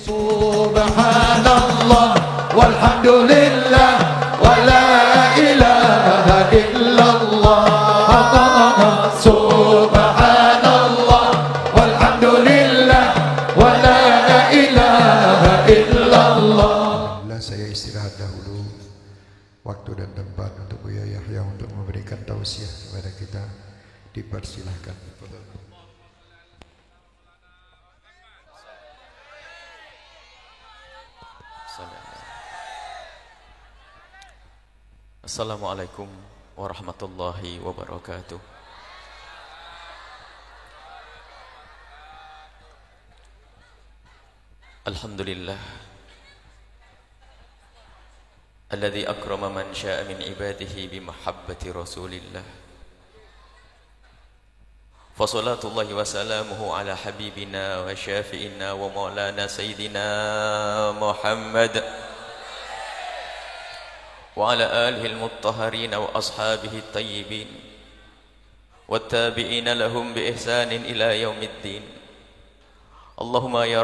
Subhanallah walhamdulillah wa la ilaha illallah. Subhanallah walhamdulillah wa la ilaha illallah. Saya istirahat dahulu, waktu dan tempat untuk Buya Yahya untuk memberikan tausiah kepada kita. Dipersilahkan. Assalamualaikum warahmatullahi wabarakatuh. Alhamdulillah alladzi akrama man syaa min ibadihi bi mahabbati Rasulillah. Fa salatullahi wa salamuhu ala habibina wa syafi'ina wa maulana sayyidina Muhammad wa ala alihi al-muttahharin wa ashabihi at-tayyibin wat-tabi'ina lahum bi ihsanin ila yaumiddin. Allahumma ya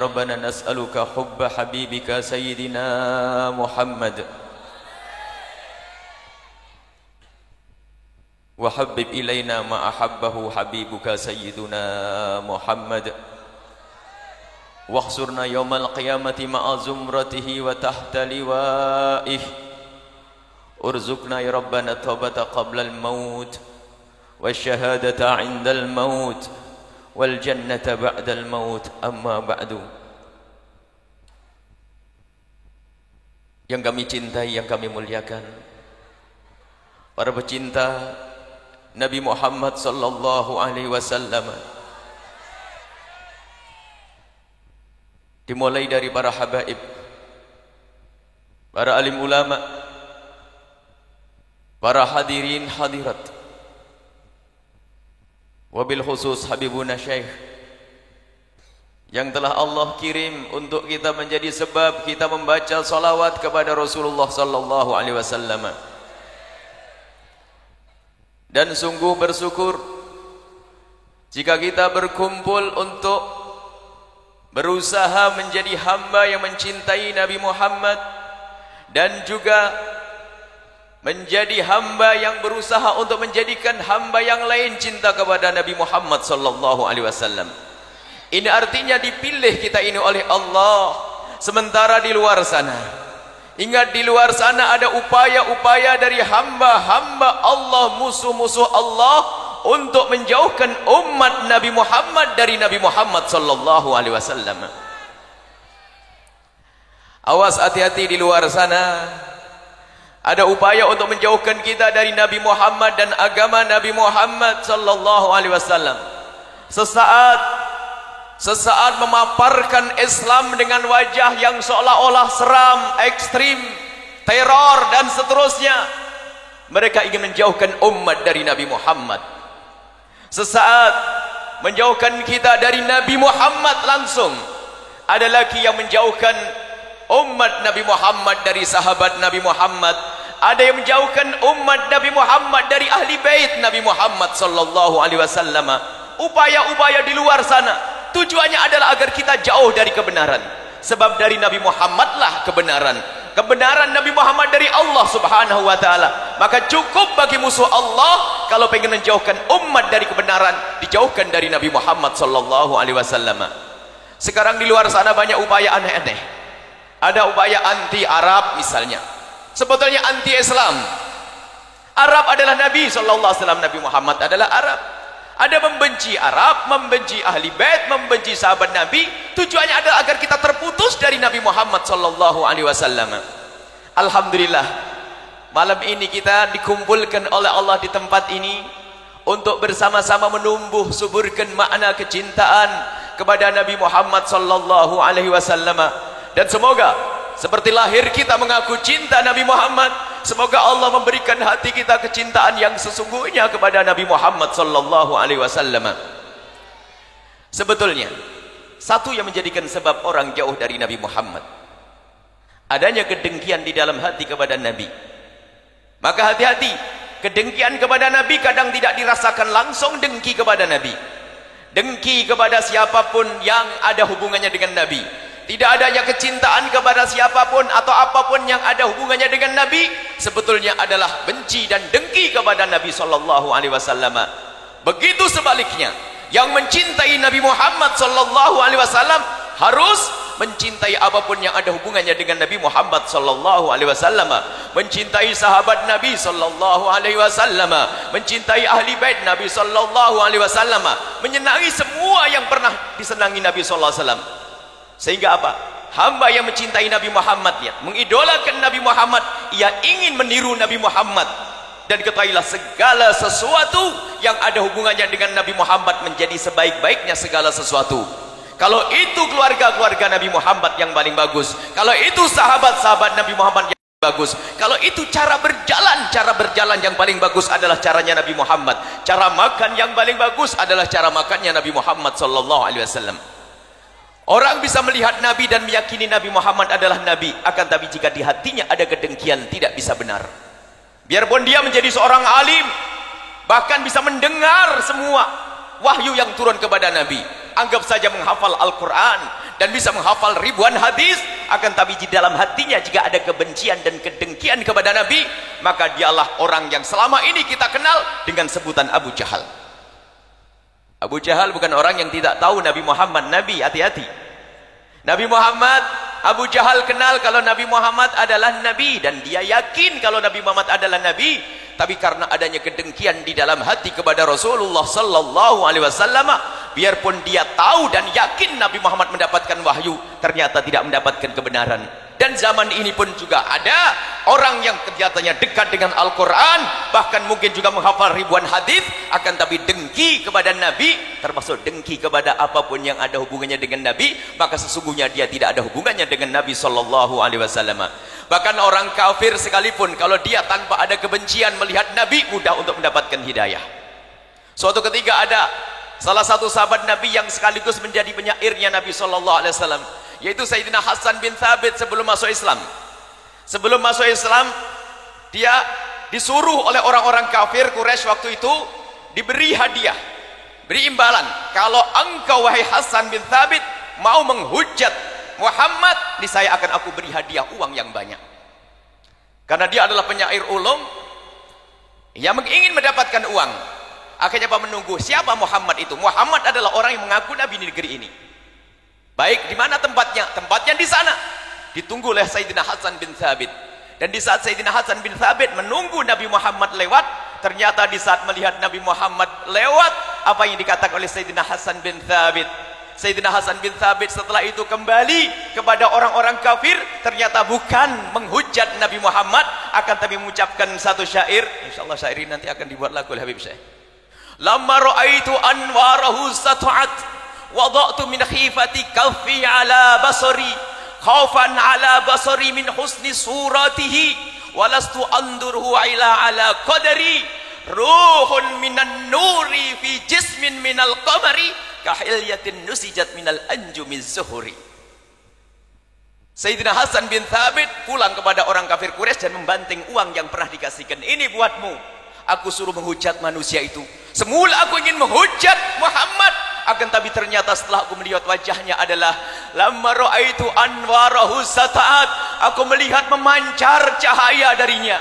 rabbana nas'aluka hubba habibika sayyidina Muhammad wa habbib ilayna ma ahabbahu habibuka sayyiduna Muhammad واحشرنا يوم القيامة مع زمرته وتحت لوائه. ارزقنا يا ربنا التوبة قبل الموت والشهادة عند الموت والجنة بعد الموت. أما بعد. Yang kami cintai, yang kami muliakan, para pecinta Nabi Muhammad sallallahu alaihi wasallam, dimulai dari para habaib, para alim ulama, para hadirin hadirat, wabil khusus Habibuna Syekh yang telah Allah kirim untuk kita menjadi sebab kita membaca salawat kepada Rasulullah sallallahu alaihi wasallam. Dan sungguh bersyukur jika kita berkumpul untuk berusaha menjadi hamba yang mencintai Nabi Muhammad dan juga menjadi hamba yang berusaha untuk menjadikan hamba yang lain cinta kepada Nabi Muhammad sallallahu alaihi wasallam. Ini artinya dipilih kita ini oleh Allah. Sementara di luar sana, ingat, di luar sana ada upaya-upaya dari hamba-hamba Allah, musuh-musuh Allah, untuk menjauhkan umat Nabi Muhammad dari Nabi Muhammad sallallahu alaihi wasallam. Awas, hati-hati, di luar sana ada upaya untuk menjauhkan kita dari Nabi Muhammad dan agama Nabi Muhammad sallallahu alaihi wasallam. Sesaat memaparkan Islam dengan wajah yang seolah-olah seram, ekstrim, teror dan seterusnya. Mereka ingin menjauhkan umat dari Nabi Muhammad. Sesaat menjauhkan kita dari Nabi Muhammad langsung. Ada lagi yang menjauhkan umat Nabi Muhammad dari sahabat Nabi Muhammad. Ada yang menjauhkan umat Nabi Muhammad dari ahli bait Nabi Muhammad sallallahu alaihi wasallam. Upaya-upaya di luar sana tujuannya adalah agar kita jauh dari kebenaran. Sebab dari Nabi Muhammadlah kebenaran. Kebenaran Nabi Muhammad dari Allah subhanahu wa ta'ala. Maka cukup bagi musuh Allah kalau pengen menjauhkan umat dari kebenaran, dijauhkan dari Nabi Muhammad sallallahu alaihi wasallam. Sekarang di luar sana banyak upaya aneh-aneh. Ada upaya anti Arab misalnya, sebetulnya anti Islam. Arab adalah Nabi sallallahu alaihi wasallam, Nabi Muhammad adalah Arab. Ada membenci Arab, membenci ahli bait, membenci sahabat Nabi. Tujuannya adalah agar kita terputus dari Nabi Muhammad sallallahu alaihi wasallam. Alhamdulillah, malam ini kita dikumpulkan oleh Allah di tempat ini untuk bersama-sama menumbuh suburkan makna kecintaan kepada Nabi Muhammad sallallahu alaihi wasallam. Dan semoga seperti lahir kita mengaku cinta Nabi Muhammad, semoga Allah memberikan hati kita kecintaan yang sesungguhnya kepada Nabi Muhammad sallallahu alaihi wasallam. Sebetulnya satu yang menjadikan sebab orang jauh dari Nabi Muhammad, adanya kedengkian di dalam hati kepada Nabi. Maka hati-hati, kedengkian kepada Nabi kadang tidak dirasakan langsung dengki kepada Nabi. dengki kepada siapapun yang ada hubungannya dengan Nabi. Tidak adanya kecintaan kepada siapapun atau apapun yang ada hubungannya dengan Nabi, sebetulnya adalah benci dan dengki kepada Nabi sallallahu alaihi wasallam. Begitu sebaliknya, yang mencintai Nabi Muhammad sallallahu alaihi wasallam harus mencintai apapun yang ada hubungannya dengan Nabi Muhammad sallallahu alaihi wasallam, mencintai sahabat Nabi sallallahu alaihi wasallam, mencintai ahli bait Nabi sallallahu alaihi wasallam, menyenangi semua yang pernah disenangi Nabi sallallahu alaihi wasallam. Sehingga apa? Hamba yang mencintai Nabi Muhammad, ya, mengidolakan Nabi Muhammad, ia ingin meniru Nabi Muhammad. Dan ketahuilah segala sesuatu yang ada hubungannya dengan Nabi Muhammad menjadi sebaik-baiknya segala sesuatu. Kalau itu keluarga-keluarga Nabi Muhammad yang paling bagus, kalau itu sahabat-sahabat Nabi Muhammad yang bagus, kalau itu cara berjalan yang paling bagus adalah caranya Nabi Muhammad. Cara makan yang paling bagus adalah cara makannya Nabi Muhammad sallallahu alaihi wasallam. Orang bisa melihat Nabi dan meyakini Nabi Muhammad adalah Nabi, akan tapi jika di hatinya ada kedengkian, tidak bisa benar. Biarpun dia menjadi seorang alim, bahkan bisa mendengar semua wahyu yang turun kepada Nabi, anggap saja menghafal Al-Quran dan bisa menghafal ribuan hadis, akan tapi di dalam hatinya jika ada kebencian dan kedengkian kepada Nabi, maka dialah orang yang selama ini kita kenal dengan sebutan Abu Jahal. Abu Jahal bukan orang yang tidak tahu Nabi Muhammad Nabi, hati-hati. Nabi Muhammad, Abu Jahal kenal kalau Nabi Muhammad adalah Nabi, dan dia yakin kalau Nabi Muhammad adalah Nabi, tapi karena adanya kedengkian di dalam hati kepada Rasulullah sallallahu alaihi wasallam, biarpun dia tahu dan yakin Nabi Muhammad mendapatkan wahyu, ternyata tidak mendapatkan kebenaran. Dan zaman ini pun juga ada orang yang kelihatannya dekat dengan Al-Quran, bahkan mungkin juga menghafal ribuan hadis, akan tapi dengki kepada Nabi, termasuk dengki kepada apapun yang ada hubungannya dengan Nabi, maka sesungguhnya dia tidak ada hubungannya dengan Nabi sallallahu alaihi wasallam. Bahkan orang kafir sekalipun, kalau dia tanpa ada kebencian melihat Nabi, mudah untuk mendapatkan hidayah. Suatu ketika ada salah satu sahabat Nabi yang sekaligus menjadi penyairnya Nabi sallallahu alaihi wasallam, yaitu Sayyidina Hasan bin Thabit. Sebelum masuk Islam, dia disuruh oleh orang-orang kafir Quraisy waktu itu, diberi hadiah, beri imbalan, kalau engkau wahai Hasan bin Thabit mau menghujat Muhammad, niscaya akan aku beri hadiah uang yang banyak. Karena dia adalah penyair ulum yang ingin mendapatkan uang, akhirnya apa, menunggu siapa Muhammad itu. Muhammad adalah orang yang mengaku nabi di negeri ini. Baik, di mana tempatnya? Tempatnya di sana. Ditunggu oleh Sayyidina Hasan bin Thabit. Dan di saat Sayyidina Hasan bin Thabit menunggu Nabi Muhammad lewat, ternyata di saat melihat Nabi Muhammad lewat, apa yang dikatakan oleh Sayyidina Hasan bin Thabit? Sayyidina Hasan bin Thabit setelah itu kembali kepada orang-orang kafir, ternyata bukan menghujat Nabi Muhammad, akan tapi mengucapkan satu syair. Insyaallah syair ini nanti akan dibuat lagu oleh Habib Syekh. Lamma ra'aitu anwarahu sata'at wada'tu min khifati kaffi ala basari khaufan ala basari min husni suratihi walastu andurhu ala qadari ruhun minan nuri fi jismin minal qamari kahilyatin nusijat minal anjumiz zuhuri. Sayyidina Hasan bin Thabit pulang kepada orang kafir Quraisy dan membanting uang yang pernah dikasihkan. Ini buatmu, aku suruh menghujat manusia itu. Semula aku ingin menghujat Muhammad, akan tapi ternyata setelah aku melihat wajahnya adalah lamma ra'aitu anwarahu sata'at, aku melihat memancar cahaya darinya.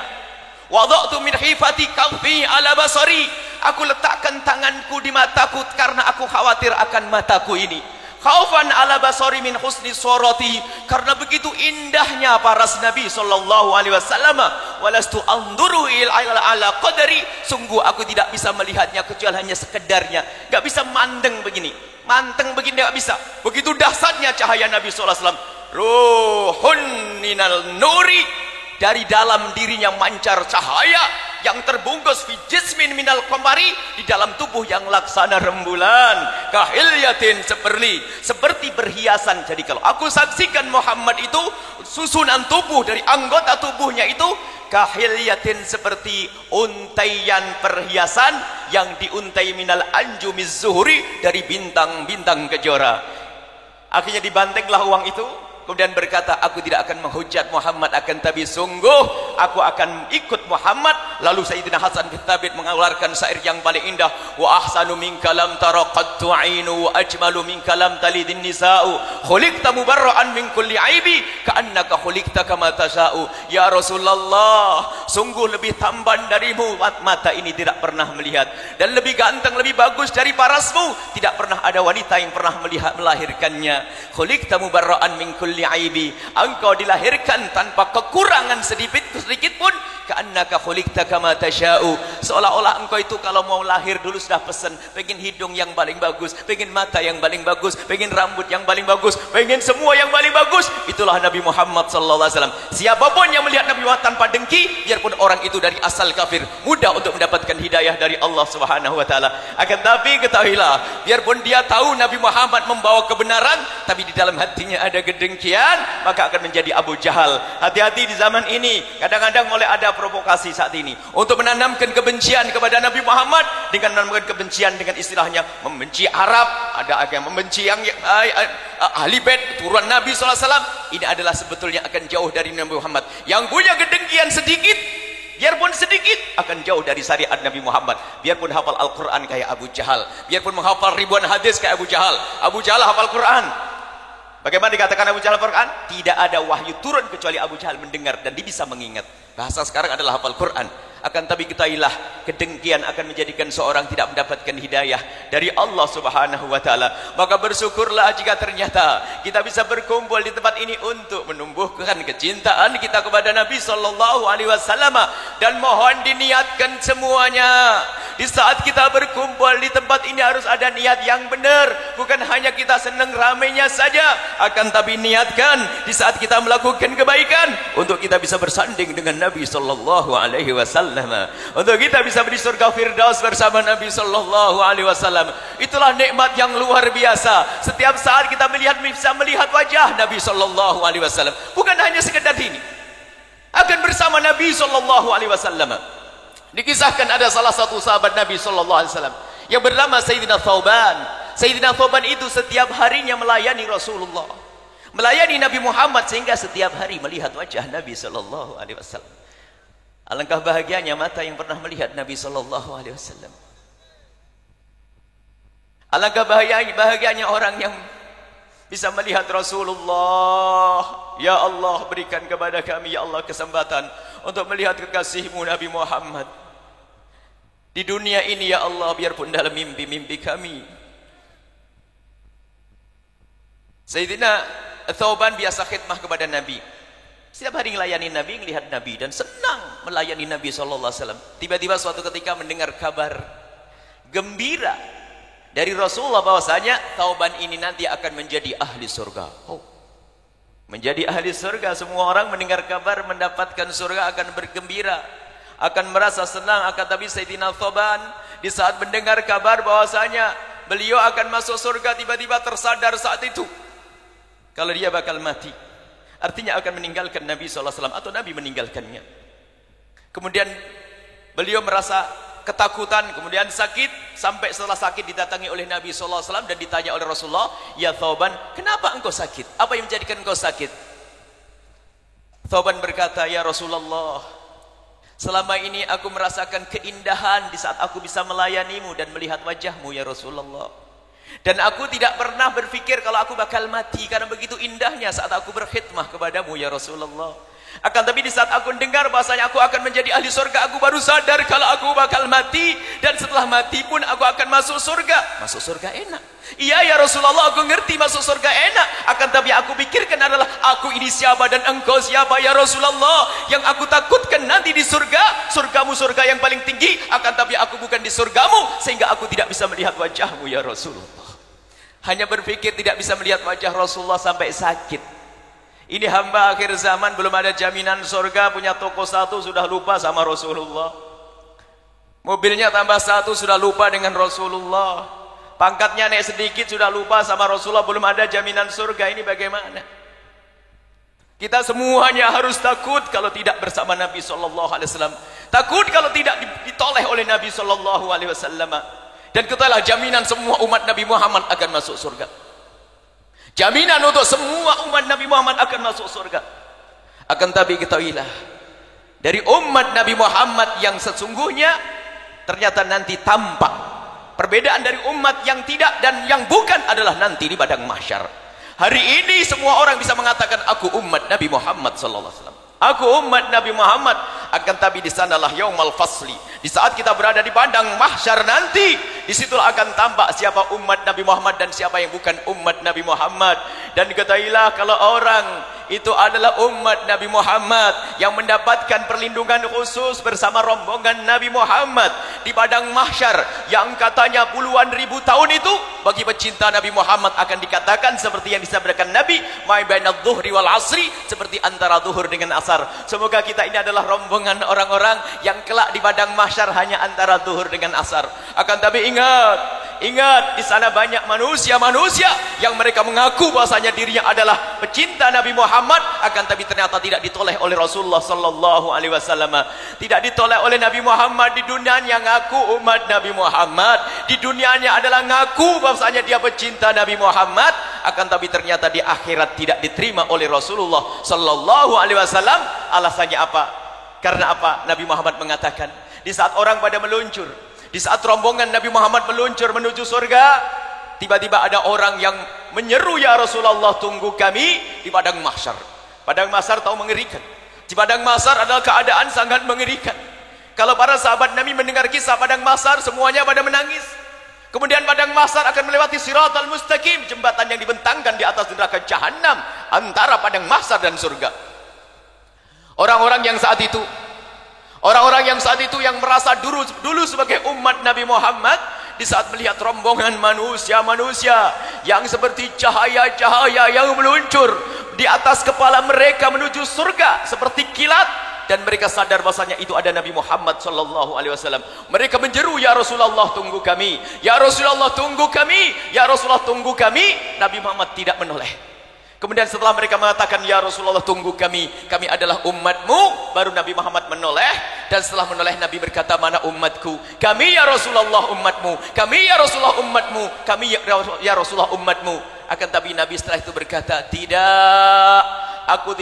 Wada'tu min hifati kaffi ala basari, aku letakkan tanganku di mataku karena aku khawatir akan mataku ini. Khaufan ala basari min husni surati, karena begitu indahnya paras Nabi sallallahu alaihi wasallam. Walastu anduru ala qadari, sungguh aku tidak bisa melihatnya kecuali hanya sekedarnya, enggak bisa manteng begini enggak bisa. Begitu dahsyatnya cahaya Nabi sallallahu alaihi wasallam. Ruhun minal nuri, dari dalam dirinya mancar cahaya yang terbungkus fi jismin minal qamari, di dalam tubuh yang laksana rembulan, kahilyatin, seperti perhiasan. Jadi kalau aku saksikan Muhammad itu, susunan tubuh dari anggota tubuhnya itu kahilyatin, seperti untaian perhiasan yang diuntai minal anjumiz zuhuri, dari bintang-bintang kejora. Akhirnya dibantinglah uang itu, kemudian berkata, aku tidak akan menghujat Muhammad, akan tapi sungguh aku akan ikut Muhammad. Lalu Sayyidina Hasan bin Thabit mengeluarkan syair yang paling indah, wa ahsanu minka lam tara qattu ainu wa ajmalu minka lam talidin nisa'u khuliqta mubarra'an min kulli aibi ka'annaka khuliqta kama tasha'u. Ya Rasulullah, sungguh lebih tampan darimu mata ini tidak pernah melihat, dan lebih ganteng, lebih bagus dari parasmu tidak pernah ada wanita yang pernah melihat melahirkannya. Khuliqta mubarra'an min kulli aibi, engkau dilahirkan tanpa kekurangan sedikit pun. Ka'annaka khuliqta kama tasha'u, seolah-olah engkau itu kalau mau lahir dulu sudah pesan, pengen hidung yang paling bagus, pengen mata yang paling bagus, pengen rambut yang paling bagus, pengen semua yang paling bagus. Itulah Nabi Muhammad sallallahu alaihi wasallam. Siapapun yang melihat Nabi Muhammad tanpa dengki, biarpun orang itu dari asal kafir, mudah untuk mendapatkan hidayah dari Allah Subhanahu wa taala. Akan tapi ketahuilah, biarpun dia tahu Nabi Muhammad membawa kebenaran, tapi di dalam hatinya ada kedengkian, maka akan menjadi Abu Jahal. Hati-hati di zaman ini, kadang-kadang mulai ada provokasi saat ini untuk menanamkan kebencian kepada Nabi Muhammad dengan menanamkan kebencian dengan istilahnya membenci Arab, ada yang membenci yang ahli bait turunan Nabi SAW. Ini adalah sebetulnya akan jauh dari Nabi Muhammad. Yang punya kedengkian sedikit, biarpun sedikit, akan jauh dari syariat Nabi Muhammad. Biarpun hafal Al-Quran kayak Abu Jahal, biarpun menghafal ribuan hadis kayak Abu Jahal. Abu Jahal hafal Quran. Bagaimana dikatakan Abu Jahal Al-Quran? Tidak ada wahyu turun kecuali Abu Jahal mendengar dan dia bisa mengingat. Bahasa sekarang adalah hafal Quran. Akan tapi ketahuilah, kedengkian akan menjadikan seorang tidak mendapatkan hidayah dari Allah Subhanahu wa taala. Maka bersyukurlah jika ternyata kita bisa berkumpul di tempat ini untuk menumbuhkan kecintaan kita kepada Nabi sallallahu alaihi wasallam, dan mohon diniatkan semuanya. Di saat kita berkumpul di tempat ini harus ada niat yang benar, bukan hanya kita senang ramainya saja, akan tapi niatkan di saat kita melakukan kebaikan untuk kita bisa bersanding dengan Nabi sallallahu alaihi wasallam, untuk kita bisa di surga Firdaus bersama Nabi sallallahu alaihi wasallam. Itulah nikmat yang luar biasa. Setiap saat kita bisa melihat wajah Nabi sallallahu alaihi wasallam, bukan hanya sekedar ini, akan bersama Nabi sallallahu alaihi wasallam. Dikisahkan ada salah satu sahabat Nabi sallallahu alaihi wasallam yang bernama Sayyidina Thauban. Sayyidina Thauban itu setiap harinya melayani Rasulullah, melayani Nabi Muhammad, sehingga setiap hari melihat wajah Nabi sallallahu alaihi wasallam. Alangkah bahagianya mata yang pernah melihat Nabi sallallahu alaihi wasallam. Alangkah bahagianya orang yang bisa melihat Rasulullah. Ya Allah, berikan kepada kami ya Allah kesempatan untuk melihat kekasihmu Nabi Muhammad di dunia ini ya Allah, biarpun dalam mimpi-mimpi kami. Sayyidina Thauban biasa khidmah kepada Nabi. Setiap hari melayani Nabi, melihat Nabi, dan senang melayani Nabi SAW. Tiba-tiba suatu ketika mendengar kabar gembira dari Rasulullah bahwasanya Thauban ini nanti akan menjadi ahli surga. Menjadi ahli surga. Semua orang mendengar kabar mendapatkan surga akan bergembira, akan merasa senang. Akan tapi Sayyidina Thauban di saat mendengar kabar bahwasanya beliau akan masuk surga, tiba-tiba tersadar saat itu kalau dia bakal mati, artinya akan meninggalkan Nabi SAW atau Nabi meninggalkannya. Kemudian beliau merasa ketakutan, kemudian sakit, sampai setelah sakit didatangi oleh Nabi SAW dan ditanya oleh Rasulullah, ya Thauban, kenapa engkau sakit? Apa yang menjadikan engkau sakit? Thauban berkata, ya Rasulullah, selama ini aku merasakan keindahan di saat aku bisa melayanimu dan melihat wajahmu ya Rasulullah. Dan aku tidak pernah berpikir kalau aku bakal mati, karena begitu indahnya saat aku berkhidmah kepadamu ya Rasulullah. Akan tapi di saat aku dengar bahasanya aku akan menjadi ahli surga, aku baru sadar kalau aku bakal mati, dan setelah mati pun aku akan masuk surga. Masuk surga enak. Iya ya Rasulullah, aku ngerti masuk surga enak, akan tapi aku pikirkan adalah aku ini siapa dan engkau siapa ya Rasulullah. Yang aku takutkan nanti di surga, surgamu surga yang paling tinggi, akan tapi aku bukan di surgamu, sehingga aku tidak bisa melihat wajahmu ya Rasulullah. Hanya berpikir tidak bisa melihat wajah Rasulullah sampai sakit. Ini hamba akhir zaman, belum ada jaminan surga, punya toko satu sudah lupa sama Rasulullah, mobilnya tambah satu sudah lupa dengan Rasulullah, pangkatnya naik sedikit sudah lupa sama Rasulullah, belum ada jaminan surga. Ini bagaimana? Kita semuanya harus takut kalau tidak bersama Nabi SAW, takut kalau tidak ditoleh oleh Nabi SAW. Dan ketahuilah, jaminan semua umat Nabi Muhammad akan masuk surga. Jaminan untuk semua umat Nabi Muhammad akan masuk surga. Akan tapi ketahuilah, dari umat Nabi Muhammad yang sesungguhnya ternyata nanti tampak. Perbedaan dari umat yang tidak dan yang bukan adalah nanti di padang mahsyar. Hari ini semua orang bisa mengatakan aku umat Nabi Muhammad sallallahu alaihi wasallam. Aku umat Nabi Muhammad, akan tapi di sanalah yaumul fasli. Di saat kita berada di padang mahsyar nanti, disitulah akan tampak siapa umat Nabi Muhammad dan siapa yang bukan umat Nabi Muhammad. Dan ketahuilah kalau orang itu adalah umat Nabi Muhammad yang mendapatkan perlindungan khusus bersama rombongan Nabi Muhammad di padang mahsyar yang katanya puluhan ribu tahun itu bagi pecinta Nabi Muhammad akan dikatakan seperti yang disabdakan Nabi, ma bainadz zuhri wal asri, seperti antara zuhur dengan asar. Semoga kita ini adalah rombongan orang-orang yang kelak di padang mahsyar hanya antara zuhur dengan asar. Akan tapi ingat di sana banyak manusia-manusia yang mereka mengaku bahasanya dirinya adalah pecinta Nabi Muhammad, akan tapi ternyata tidak ditoleh oleh Rasulullah sallallahu alaihi wasallam. Tidak ditoleh oleh Nabi Muhammad. Di dunianya ngaku umat Nabi Muhammad, di dunianya adalah ngaku bahasanya dia pecinta Nabi Muhammad, akan tapi ternyata di akhirat tidak diterima oleh Rasulullah sallallahu alaihi wasallam. Alasannya apa? Karena apa? Nabi Muhammad mengatakan, di saat orang pada meluncur, di saat rombongan Nabi Muhammad meluncur menuju surga, tiba-tiba ada orang yang menyeru, ya Rasulullah, tunggu kami di padang mahsyar. Padang mahsyar tahu mengerikan. Di padang mahsyar adalah keadaan sangat mengerikan. Kalau para sahabat Nabi mendengar kisah padang mahsyar, semuanya pada menangis. Kemudian padang mahsyar akan melewati Siratal Mustaqim, jembatan yang dibentangkan di atas neraka Jahannam antara padang mahsyar dan surga. Orang-orang yang saat itu yang merasa dulu sebagai umat Nabi Muhammad, di saat melihat rombongan manusia-manusia yang seperti cahaya-cahaya yang meluncur di atas kepala mereka menuju surga seperti kilat, dan mereka sadar bahasanya itu ada Nabi Muhammad sallallahu alaihi wasallam. Mereka menjeru, ya Rasulullah tunggu kami, ya Rasulullah tunggu kami, ya Rasulullah tunggu kami. Nabi Muhammad tidak menoleh. Kemudian setelah mereka mengatakan, ya Rasulullah tunggu kami adalah umatmu, baru Nabi Muhammad menoleh. Dan setelah menoleh, Nabi berkata, mana umatku? Kami ya Rasulullah umatmu, kami ya Rasulullah umatmu, kami ya Rasulullah umatmu. Akan tapi Nabi setelah itu berkata, tidak, aku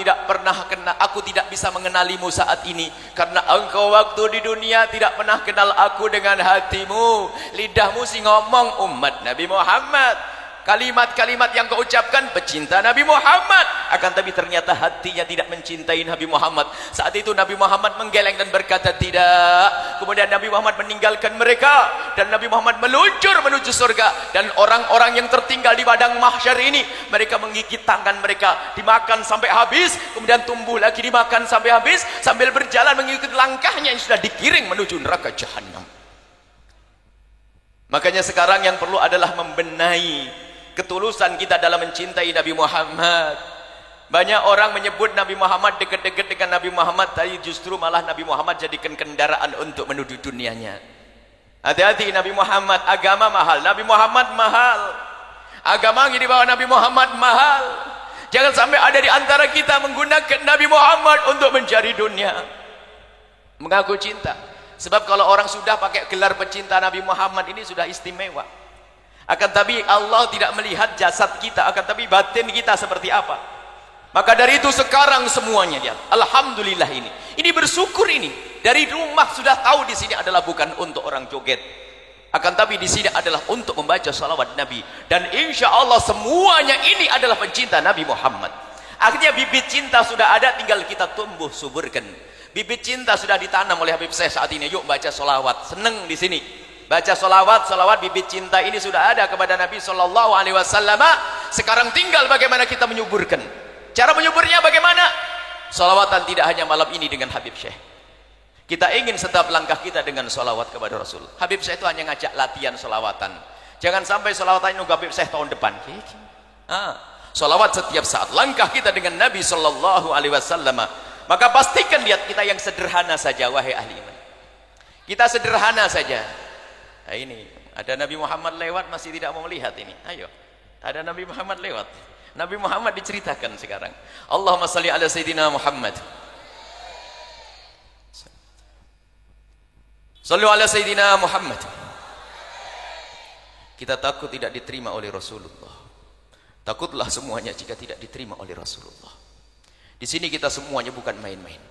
tidak bisa mengenalimu saat ini, karena engkau waktu di dunia tidak pernah kenal aku dengan hatimu. Lidahmu sih ngomong umat Nabi Muhammad, kalimat-kalimat yang kau ucapkan pecinta Nabi Muhammad, akan tapi ternyata hatinya tidak mencintai Nabi Muhammad. Saat itu Nabi Muhammad menggeleng dan berkata tidak. Kemudian Nabi Muhammad meninggalkan mereka dan Nabi Muhammad meluncur menuju surga. Dan orang-orang yang tertinggal di padang mahsyar ini, mereka menggigit tangan mereka, dimakan sampai habis, kemudian tumbuh lagi, dimakan sampai habis, sambil berjalan mengikuti langkahnya yang sudah digiring menuju neraka Jahannam. Makanya sekarang yang perlu adalah membenahi ketulusan kita dalam mencintai Nabi Muhammad. Banyak orang menyebut Nabi Muhammad dekat-dekat dengan Nabi Muhammad, tapi justru malah Nabi Muhammad jadikan kendaraan untuk menuju dunianya. Hati-hati, Nabi Muhammad, agama mahal, Nabi Muhammad mahal, agama yang dibawa Nabi Muhammad mahal. Jangan sampai ada di antara kita menggunakan Nabi Muhammad untuk mencari dunia, mengaku cinta. Sebab kalau orang sudah pakai gelar pecinta Nabi Muhammad ini sudah istimewa. Akan tapi Allah tidak melihat jasad kita, akan tapi batin kita seperti apa. Maka dari itu sekarang semuanya lihat, alhamdulillah ini bersyukur ini. Dari rumah sudah tahu di sini adalah bukan untuk orang joget, akan tapi di sini adalah untuk membaca salawat Nabi. Dan insya Allah semuanya ini adalah pencinta Nabi Muhammad. Akhirnya bibit cinta sudah ada, tinggal kita tumbuh suburkan. Bibit cinta sudah ditanam oleh Habib Syekh saat ini. Yuk baca salawat, seneng di sini. Baca salawat, bibit cinta ini sudah ada kepada Nabi sallallahu alaihi wasallam. Sekarang tinggal bagaimana kita menyuburkan. Cara menyuburnya bagaimana? Salawatan tidak hanya malam ini dengan Habib Syekh. Kita ingin setiap langkah kita dengan salawat kepada Rasul. Habib Syekh itu hanya ngajak latihan salawatan. Jangan sampai salawatan nunggu Habib Syekh tahun depan. Salawat setiap saat. Langkah kita dengan Nabi sallallahu alaihi wasallam. Maka pastikan lihat kita yang sederhana saja, wahai ahli iman. Kita sederhana saja. Nah ini, ada Nabi Muhammad lewat masih tidak mau melihat ini. Ayo, ada Nabi Muhammad lewat. Nabi Muhammad diceritakan sekarang. Allahumma salli ala Sayyidina Muhammad. Sallu ala Sayyidina Muhammad. Kita takut tidak diterima oleh Rasulullah. Takutlah semuanya jika tidak diterima oleh Rasulullah. Di sini kita semuanya bukan main-main.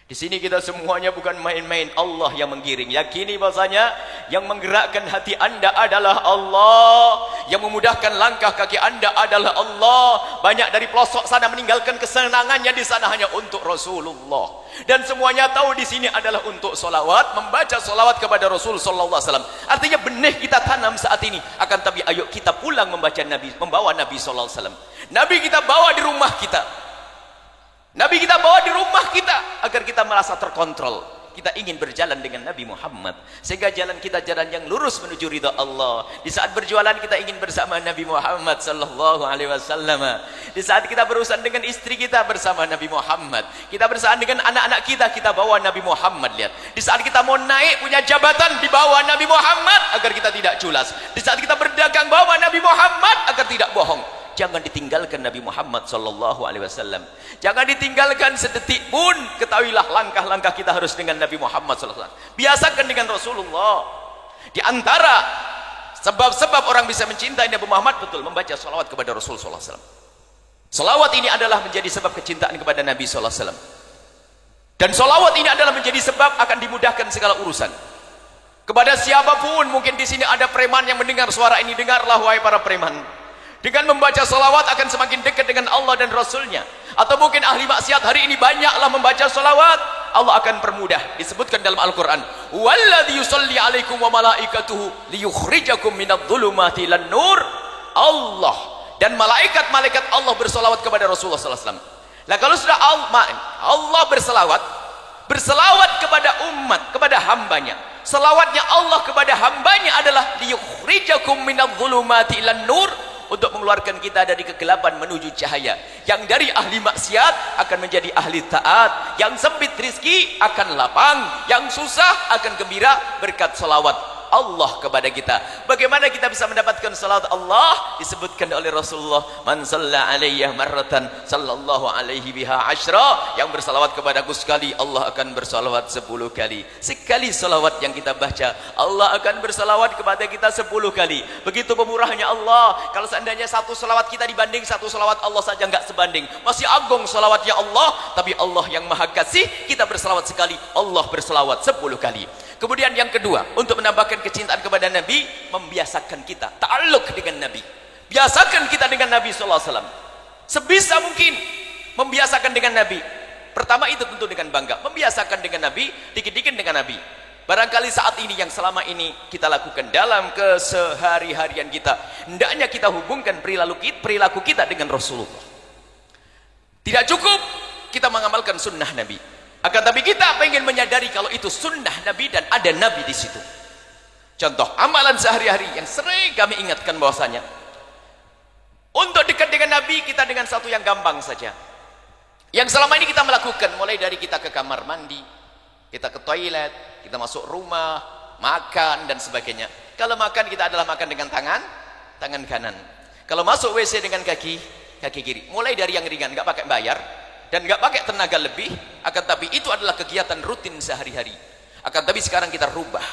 Di sini kita semuanya bukan main-main, Allah yang menggiring. Yakini bahasanya yang menggerakkan hati anda adalah Allah, yang memudahkan langkah kaki anda adalah Allah. Banyak dari pelosok sana meninggalkan kesenangannya di sana hanya untuk Rasulullah. Dan semuanya tahu di sini adalah untuk solawat, membaca solawat kepada Rasul sallallahu alaihi wasallam. Artinya benih kita tanam saat ini. Akan tapi ayo kita pulang membaca Nabi, membawa Nabi sallallahu alaihi wasallam. Nabi kita bawa di rumah kita. Nabi kita bawa di rumah kita agar kita merasa terkontrol. Kita ingin berjalan dengan Nabi Muhammad sehingga jalan kita jalan yang lurus menuju ridha Allah. Di saat berjualan kita ingin bersama Nabi Muhammad sallallahu alaihi wasallam. Di saat kita berurusan dengan istri kita bersama Nabi Muhammad. Kita berurusan dengan anak-anak kita bawa Nabi Muhammad. Lihat. Di saat kita mau naik punya jabatan dibawa Nabi Muhammad agar kita tidak culas. Di saat kita berdagang bawa Nabi Muhammad agar tidak bohong. Jangan ditinggalkan Nabi Muhammad sallallahu alaihi wasallam. Jangan ditinggalkan sedetik pun. Ketahuilah langkah-langkah kita harus dengan Nabi Muhammad sallallahu alaihi wasallam. Biasakan dengan Rasulullah. Di antara sebab-sebab orang bisa mencintai Nabi Muhammad betul membaca salawat kepada Rasul sallallahu alaihi wasallam. Salawat ini adalah menjadi sebab kecintaan kepada Nabi sallallahu alaihi wasallam. Dan salawat ini adalah menjadi sebab akan dimudahkan segala urusan. Kepada siapapun, mungkin di sini ada preman yang mendengar suara ini, dengarlah wahai para preman. Dengan membaca salawat akan semakin dekat dengan Allah dan Rasulnya. Atau mungkin ahli maksiat hari ini banyaklah membaca salawat, Allah akan permudah. Disebutkan dalam Al-Quran, walladzi yusalli alaikum wa malaikatuhu liyukhrijakum minadh-dhulumati ilan nur. Allah dan malaikat-malaikat Allah bersalawat kepada Rasulullah sallallahu alaihi wasallam. Nah, kalau sudah Allah bersalawat kepada umat, kepada hambanya. Salawatnya Allah kepada hambanya adalah liyukhrijakum minadh-dhulumati ilan nur, untuk mengeluarkan kita dari kegelapan menuju cahaya. Yang dari ahli maksiat akan menjadi ahli taat. Yang sempit rizki akan lapang. Yang susah akan gembira berkat salawat Allah kepada kita. Bagaimana kita bisa mendapatkan salawat Allah? Disebutkan oleh Rasulullah, man shalla alayya marratan sallallahu alaihi biha asyra. Yang bersalawat kepadaku sekali, Allah akan bersalawat 10 kali. Sekali salawat yang kita baca, Allah akan bersalawat kepada kita 10 kali. Begitu pemurahnya Allah. Kalau seandainya satu salawat kita dibanding satu salawat Allah saja enggak sebanding, masih agung salawatnya Allah. Tapi Allah yang maha kasih, kita bersalawat sekali, Allah bersalawat 10 kali. Kemudian yang kedua, untuk menambahkan kecintaan kepada Nabi, membiasakan kita ta'alluq dengan Nabi. Biasakan kita dengan Nabi sallallahu alaihi wasallam. Sebisa mungkin membiasakan dengan Nabi. Pertama itu tentu dengan bangga, membiasakan dengan Nabi, dikit-dikit dengan Nabi. Barangkali saat ini yang selama ini kita lakukan dalam kesehari-harian kita, hendaknya kita hubungkan perilaku kita dengan Rasulullah. Tidak cukup kita mengamalkan sunnah Nabi. Akan tapi kita ingin menyadari kalau itu sunnah Nabi dan ada Nabi di situ. Contoh amalan sehari-hari yang sering kami ingatkan bahwasanya untuk dekat dengan Nabi kita dengan satu yang gampang saja. Yang selama ini kita melakukan, mulai dari kita ke kamar mandi, kita ke toilet, kita masuk rumah, makan dan sebagainya. Kalau makan kita adalah makan dengan tangan kanan. Kalau masuk WC dengan kaki kiri. Mulai dari yang ringan, nggak pakai bayar. Dan nggak pakai tenaga lebih, akan tapi itu adalah kegiatan rutin sehari-hari. Akan tapi sekarang kita rubah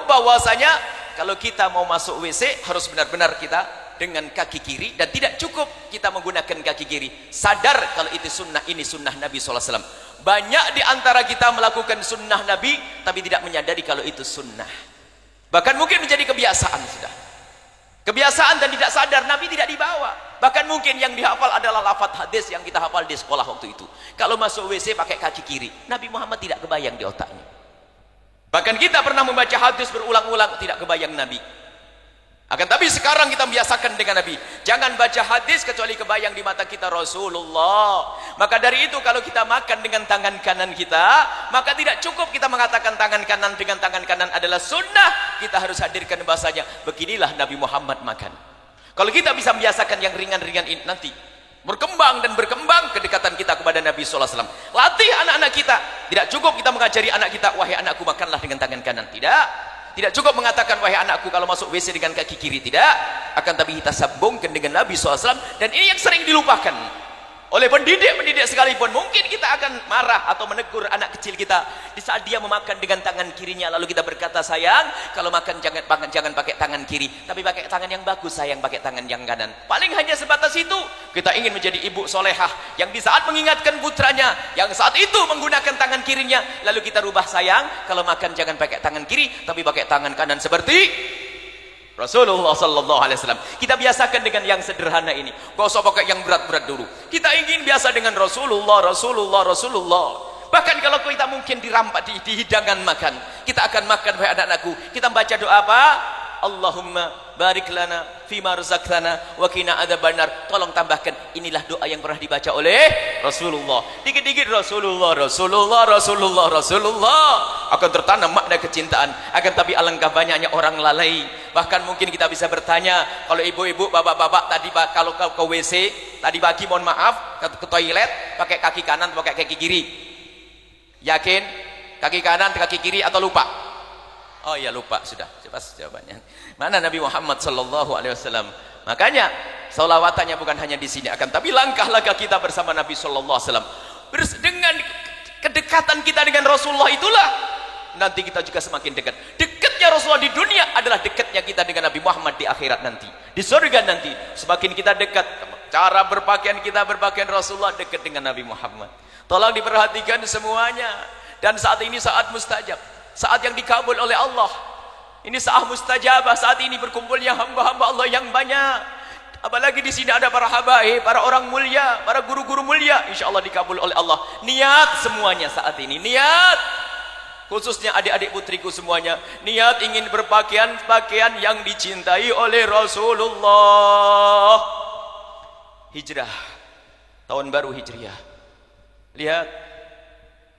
bahwasanya kalau kita mau masuk WC harus benar-benar kita dengan kaki kiri, dan tidak cukup kita menggunakan kaki kiri. Sadar kalau itu sunnah, ini sunnah Nabi SAW. Banyak di antara kita melakukan sunnah Nabi tapi tidak menyadari kalau itu sunnah. Bahkan mungkin menjadi kebiasaan sudah. Kebiasaan dan tidak sadar Nabi tidak dibawa. Bahkan mungkin yang dihafal adalah lafaz hadis yang kita hafal di sekolah waktu itu. Kalau masuk WC pakai kaki kiri, Nabi Muhammad tidak kebayang di otaknya. Bahkan kita pernah membaca hadis berulang-ulang, tidak kebayang Nabi. Akan tapi sekarang kita membiasakan dengan Nabi. Jangan baca hadis kecuali kebayang di mata kita Rasulullah. Maka dari itu kalau kita makan dengan tangan kanan kita, maka tidak cukup kita mengatakan tangan kanan dengan tangan kanan adalah sunnah. Kita harus hadirkan bahasanya, beginilah Nabi Muhammad makan. Kalau kita bisa membiasakan yang ringan-ringan ini, nanti berkembang kedekatan kita kepada Nabi SAW. Latih anak-anak kita. Tidak cukup kita mengajari anak kita, wahai anakku makanlah dengan tangan kanan. Tidak cukup mengatakan wahai anakku kalau masuk WC dengan kaki kiri. Tidak. Akan tapi kita sambungkan dengan Nabi SAW. Dan ini yang sering dilupakan. oleh pendidik-pendidik sekalipun. Mungkin kita akan marah atau menegur anak kecil kita di saat dia memakan dengan tangan kirinya, lalu kita berkata, sayang, kalau makan jangan pakai tangan kiri, tapi pakai tangan yang bagus, sayang, pakai tangan yang kanan. Paling hanya sebatas itu. Kita ingin menjadi ibu solehah yang di saat mengingatkan putranya yang saat itu menggunakan tangan kirinya, lalu kita rubah, sayang, kalau makan jangan pakai tangan kiri, tapi pakai tangan kanan seperti Rasulullah sallallahu alaihi wasallam. Kita biasakan dengan yang sederhana ini. Gak usah pakai yang berat-berat dulu. Kita ingin biasa dengan Rasulullah. Bahkan kalau kita mungkin dirampak di hidangan makan, kita akan makan, wahai anak-anakku, kita baca doa apa? Allahumma barik lana fima razaqtana wa qina adzabannar. Tolong tambahkan, inilah doa yang pernah dibaca oleh Rasulullah. Dikit-dikit Rasulullah akan tertanam makna kecintaan. Akan tapi alangkah banyaknya orang lalai. Bahkan mungkin kita bisa bertanya, kalau ibu-ibu, bapak-bapak tadi kalau ke WC tadi pagi, mohon maaf, ke toilet pakai kaki kanan atau pakai kaki kiri? Yakin? Kaki kanan atau kaki kiri atau lupa? Oh iya, lupa, sudah jelas jawabannya. Mana Nabi Muhammad sallallahu alaihi wasallam? Makanya selawatannya bukan hanya di sini, akan tapi langkah-langkah kita bersama Nabi sallallahu alaihi wasallam. Dengan kedekatan kita dengan Rasulullah itulah nanti kita juga semakin dekat. Dekatnya Rasulullah di dunia adalah dekatnya kita dengan Nabi Muhammad di akhirat nanti. Di surga nanti semakin kita dekat, cara berpakaian kita berpakaian Rasulullah dekat dengan Nabi Muhammad. Tolong diperhatikan semuanya. Dan saat ini saat mustajab, saat yang dikabul oleh Allah. Ini saat mustajabah, saat ini berkumpulnya hamba-hamba Allah yang banyak. Apalagi di sini ada para habaib, para orang mulia, para guru-guru mulia, insyaallah dikabul oleh Allah. Niat semuanya saat ini, niat. Khususnya adik-adik putriku semuanya, niat ingin berpakaian yang dicintai oleh Rasulullah. Hijrah, tahun baru Hijriah. Lihat,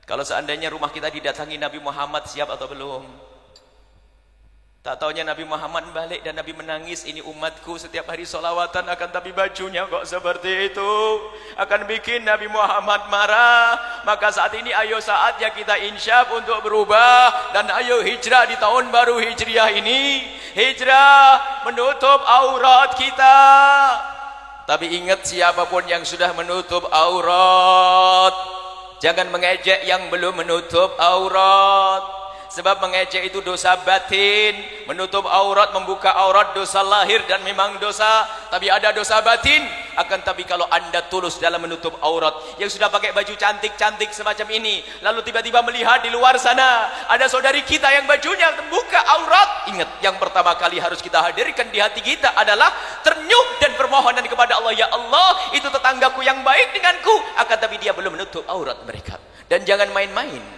kalau seandainya rumah kita didatangi Nabi Muhammad, siap atau belum? Tak taunya Nabi Muhammad balik dan Nabi menangis, ini umatku setiap hari solawatan, akan tapi bajunya kok seperti itu, akan bikin Nabi Muhammad marah. Maka saat ini ayo saatnya kita insyaf untuk berubah, dan ayo hijrah di tahun baru Hijriah ini. Hijrah menutup aurat kita. Tapi ingat, siapapun yang sudah menutup aurat, jangan mengejek yang belum menutup aurat. Sebab mengejek itu dosa batin. Menutup aurat, membuka aurat, dosa lahir dan memang dosa. Tapi ada dosa batin. Akan tapi kalau anda tulus dalam menutup aurat, yang sudah pakai baju cantik-cantik semacam ini, lalu tiba-tiba melihat di luar sana ada saudari kita yang bajunya membuka aurat, ingat, yang pertama kali harus kita hadirkan di hati kita adalah ternyuh dan permohonan kepada Allah. Ya Allah, itu tetanggaku yang baik denganku, akan tapi dia belum menutup aurat mereka. Dan jangan main-main.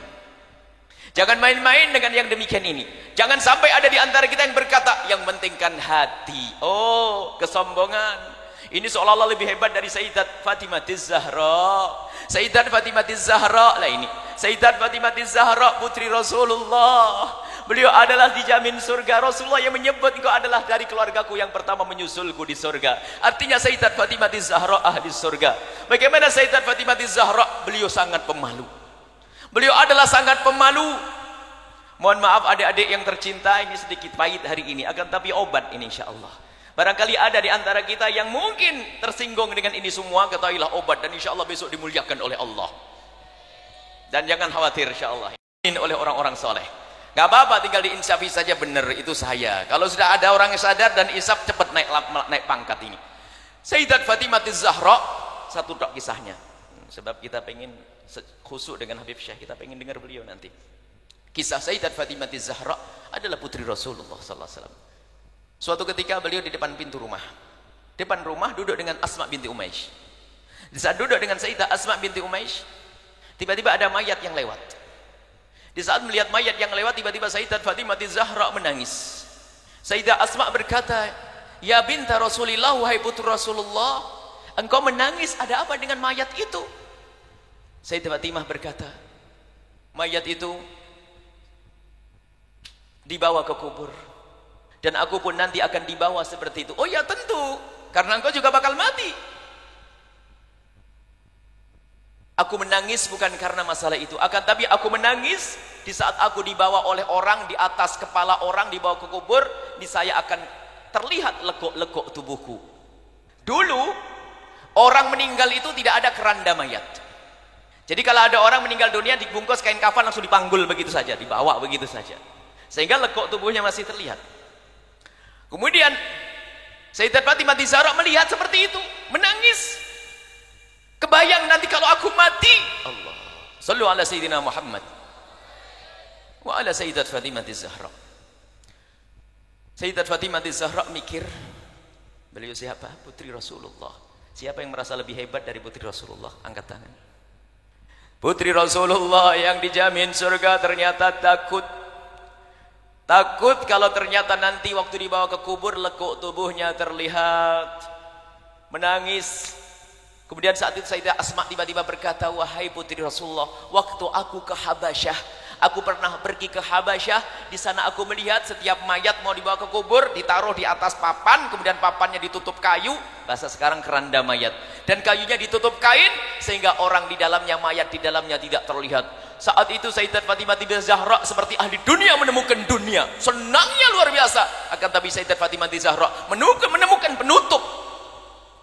Jangan main-main dengan yang demikian ini. Jangan sampai ada di antara kita yang berkata, yang pentingkan hati. Oh, kesombongan. Ini seolah-olah lebih hebat dari Sayyidat Fatimah Zahra. Sayyidat Fatimah Zahra lah ini. Sayyidat Fatimah Zahra, putri Rasulullah. Beliau adalah dijamin surga. Rasulullah yang menyebut, engkau adalah dari keluargaku yang pertama menyusulku di surga. Artinya Sayyidat Fatimah Zahra ahli surga. Bagaimana Sayyidat Fatimah Zahra? Beliau sangat pemalu. Beliau adalah sangat pemalu. Mohon maaf adik-adik yang tercinta, ini sedikit pahit hari ini, akan tapi obat ini insyaallah. Barangkali ada di antara kita yang mungkin tersinggung dengan ini semua, ketahuilah obat, dan insyaallah besok dimuliakan oleh Allah. Dan jangan khawatir, insyaallah ini oleh orang-orang soleh. Gak apa-apa, tinggal diinsafi saja, benar itu saya. Kalau sudah ada orang yang sadar dan insaf, cepat naik pangkat ini. Sayyidat Fatimah Zahra, satu tok kisahnya. Sebab kita pengen khusyuk dengan Habib Syekh, kita pengen dengar beliau nanti. Kisah Sayyidat Fatimah Zahra adalah putri Rasulullah sallallahu alaihi wasallam. Suatu ketika beliau di depan pintu rumah. Depan rumah duduk dengan Asma binti Umaysh. Di saat duduk dengan Sayyidah Asma binti Umaysh, tiba-tiba ada mayat yang lewat. Di saat melihat mayat yang lewat, tiba-tiba Sayyidat Fatimah Zahra menangis. Sayyidah Asma berkata, "Ya binta Rasulillah, wahai putri Rasulullah, engkau menangis, ada apa dengan mayat itu?" Sayyidah Fatimah berkata, mayat itu dibawa ke kubur, dan aku pun nanti akan dibawa seperti itu. Oh ya tentu, karena engkau juga bakal mati. Aku menangis bukan karena masalah itu, akan tapi aku menangis di saat aku dibawa oleh orang, di atas kepala orang dibawa ke kubur, di saya akan terlihat lekuk-lekuk tubuhku. Dulu Orang meninggal itu tidak ada keranda mayat. Jadi kalau ada orang meninggal dunia dibungkus kain kafan langsung dipanggul begitu saja, dibawa begitu saja. Sehingga lekuk tubuhnya masih terlihat. Kemudian Sayyidat Fatimah Zahra melihat seperti itu, menangis. Kebayang nanti kalau aku mati. Allah. Sallu ala Sayyidina Muhammad. Wa ala Sayyidat Fatimah Zahra. Sayyidat Fatimah Zahra mikir, beliau siapa? Putri Rasulullah. Siapa yang merasa lebih hebat dari putri Rasulullah? Angkat tangan. Putri Rasulullah yang dijamin surga ternyata takut. Takut kalau ternyata nanti waktu dibawa ke kubur lekuk tubuhnya terlihat. Menangis. Kemudian saat itu Sayyidah Asma tiba-tiba berkata, wahai putri Rasulullah, waktu aku ke Habasyah, aku pernah pergi ke Habasyah, di sana aku melihat setiap mayat mau dibawa ke kubur ditaruh di atas papan, kemudian papannya ditutup kayu, bahasa sekarang keranda mayat, dan kayunya ditutup kain sehingga orang di dalamnya, mayat di dalamnya tidak terlihat. Saat itu Sayyidat Fatimah Zahra seperti ahli dunia menemukan dunia, senangnya luar biasa. Akan tapi Sayyidat Fatimah Zahra menemukan penutup,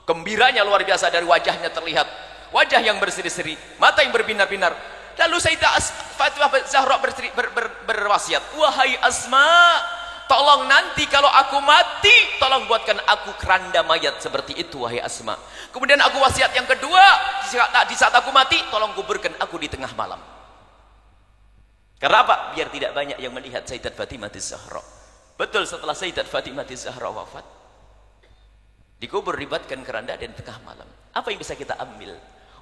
gembiranya luar biasa, dari wajahnya terlihat wajah yang berseri-seri, mata yang berbinar-binar. Lalu Sayyidah Fatimah Zahra berwasiat, wahai Asma, tolong nanti kalau aku mati, tolong buatkan aku keranda mayat seperti itu, wahai Asma. Kemudian aku wasiat yang kedua, di saat aku mati, tolong kuburkan aku di tengah malam. Karena apa? Biar tidak banyak yang melihat Sayyidat Fatimah Zahra. Betul, setelah Sayyidat Fatimah Zahra wafat, dikubur, dibuatkan keranda dan tengah malam. Apa yang bisa kita ambil?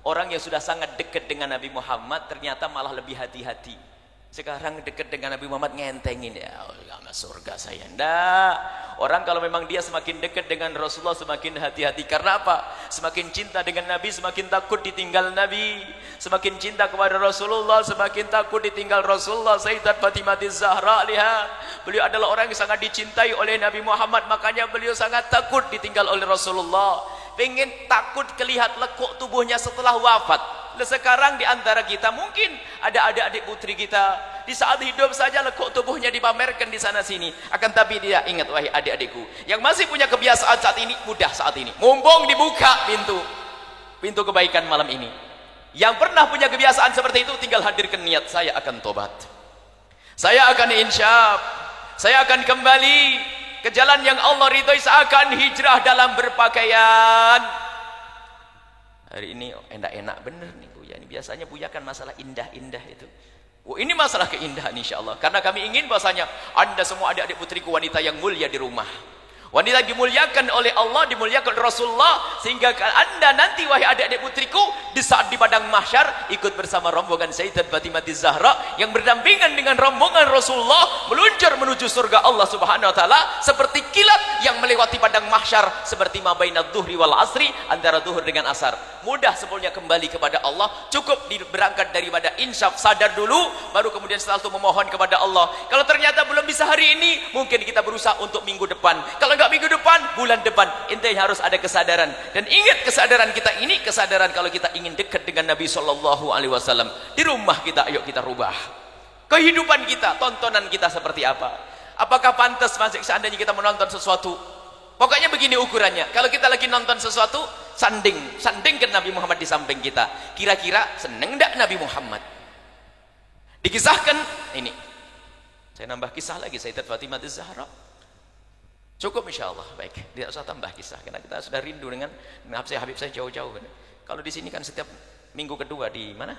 Orang yang sudah sangat dekat dengan Nabi Muhammad ternyata malah lebih hati-hati. Sekarang dekat dengan Nabi Muhammad ngentengin, ya Allah surga saya. Nggak. Orang kalau memang dia semakin dekat dengan Rasulullah semakin hati-hati. Karena apa? Semakin cinta dengan Nabi semakin takut ditinggal Nabi. Semakin cinta kepada Rasulullah semakin takut ditinggal Rasulullah. Sayyidat Fatimah Zahra, lihat, beliau adalah orang yang sangat dicintai oleh Nabi Muhammad, makanya beliau sangat takut ditinggal oleh Rasulullah. Pengen takut kelihat lekuk tubuhnya setelah wafat. Sekarang di antara kita mungkin ada adik-adik putri kita di saat hidup saja lekuk tubuhnya dipamerkan di sana sini. Akan tapi dia ingat, wahai adik-adikku yang masih punya kebiasaan saat ini, mudah saat ini, mumpung dibuka pintu kebaikan malam ini. Yang pernah punya kebiasaan seperti itu tinggal hadirkan niat, saya akan tobat, saya akan insyaf, saya akan kembali ke jalan yang Allah ridhoi, saya akan hijrah dalam berpakaian. Hari ini enak-enak bener nih Buya. Ini biasanya Buya kan masalah indah-indah itu. Oh, ini masalah keindahan insyaallah. Karena kami ingin bahasanya Anda semua adik-adik putriku wanita yang mulia di rumah. Wanita dimuliakan oleh Allah, dimuliakan oleh Rasulullah, sehingga Anda nanti wahai adik-adik putriku di saat di padang mahsyar ikut bersama rombongan Sayyidat Fatimah Zahra yang berdampingan dengan rombongan Rasulullah meluncur menuju surga Allah Subhanahu wa taala seperti kilat yang melewati padang mahsyar, seperti ma bainadz zuhri wal asri, antara zuhur dengan asar. Mudah sebelumnya kembali kepada Allah, cukup berangkat daripada insyaf, sadar dulu, baru kemudian setelah itu memohon kepada Allah. Kalau ternyata belum bisa hari ini, mungkin kita berusaha untuk minggu depan. Kalau enggak minggu depan, bulan depan. Intinya harus ada kesadaran. Dan ingat, kesadaran kita ini kesadaran kalau kita ingin dekat dengan Nabi SAW. Di rumah kita, ayo kita rubah kehidupan kita, tontonan kita seperti apa. Apakah pantas seandainya kita menonton sesuatu? Pokoknya begini ukurannya, kalau kita lagi nonton sesuatu, sandingkan Nabi Muhammad di samping kita. Kira-kira seneng enggak Nabi Muhammad? Dikisahkan ini, saya nambah kisah lagi Sayyidat Fatimah Zahra. Cukup insyaallah, baik, tidak usah tambah kisah karena kita sudah rindu dengan Habib saya jauh-jauh. Kalau di sini kan setiap minggu kedua di mana?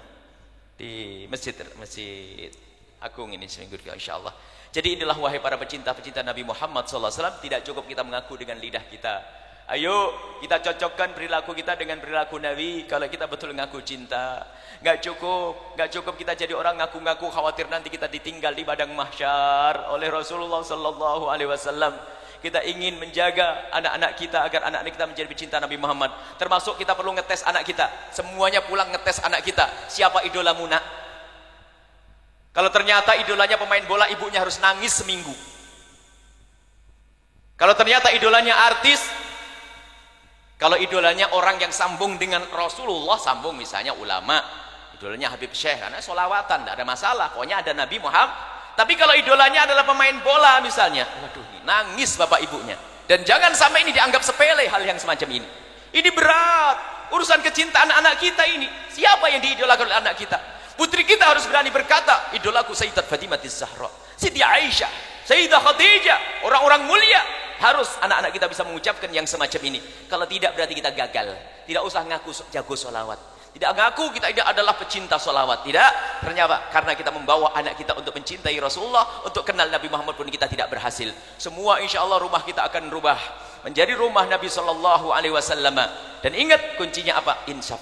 Di Masjid Agung ini seminggu kedua insyaallah. Jadi inilah wahai para pecinta-pecinta Nabi Muhammad SAW, tidak cukup kita mengaku dengan lidah kita. Ayo kita cocokkan perilaku kita dengan perilaku Nabi kalau kita betul ngaku cinta. Nggak cukup kita jadi orang ngaku-ngaku khawatir nanti kita ditinggal di padang mahsyar oleh Rasulullah SAW. Kita ingin menjaga anak-anak kita agar anak-anak kita menjadi pecinta Nabi Muhammad. Termasuk kita perlu ngetes anak kita. Semuanya pulang ngetes anak kita. Siapa idolamu nak? Kalau ternyata idolanya pemain bola, ibunya harus nangis seminggu. Kalau ternyata idolanya artis, kalau idolanya orang yang sambung dengan Rasulullah, sambung misalnya ulama, idolanya Habib Syekh, karena solawatan, tidak ada masalah, pokoknya ada Nabi Muhammad. Tapi kalau idolanya adalah pemain bola misalnya, waduh, nangis bapak ibunya. Dan jangan sampai ini dianggap sepele hal yang semacam ini. Ini berat. urusan kecintaan anak kita ini. Siapa yang diidolakan oleh anak kita? Putri kita harus berani berkata, idolaku Sayyidat Fatimah Zahra, Siti Aisyah, Sayyidah Khadijah, orang-orang mulia. Harus anak-anak kita bisa mengucapkan yang semacam ini. Kalau tidak berarti kita gagal. Tidak usah ngaku jago sholawat, tidak ngaku kita ini adalah pecinta sholawat. Tidak. Ternyata karena kita membawa anak kita untuk mencintai Rasulullah, untuk kenal Nabi Muhammad pun kita tidak berhasil. Semua insya Allah rumah kita akan berubah menjadi rumah Nabi Sallallahu Alaihi Wasallam. Dan ingat kuncinya apa? Insaf,